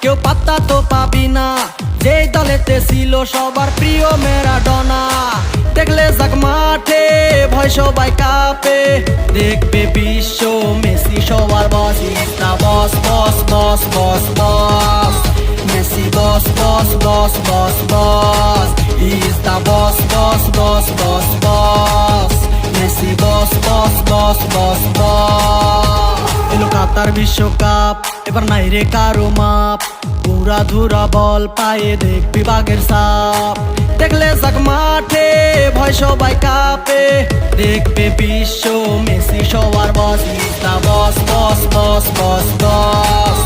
কেউ পাত্তা তো পাবি না, যেই দলেতে ছিল সবার প্রিয় ম্যারাডোনা। দেখলে যাক মাঠে ভয় সবাই কাঁপে, দেখবে বিশ্ব মেসি সবার boss. Is the boss boss boss boss boss, Messi boss boss boss boss boss. Is the boss boss boss boss boss, Messi boss boss boss boss boss. এলো কাতার বিশ্বকাপ, এবার নাই রে কারো মাপ, পুরা ধুরা বল পায়ে দেখবি বাঘের সাপ। দেখলে যাক মাঠে ভয় সবাই কাঁপে, দেখবে বিশ্ব মেসি সবার boss. Is the boss boss boss boss boss.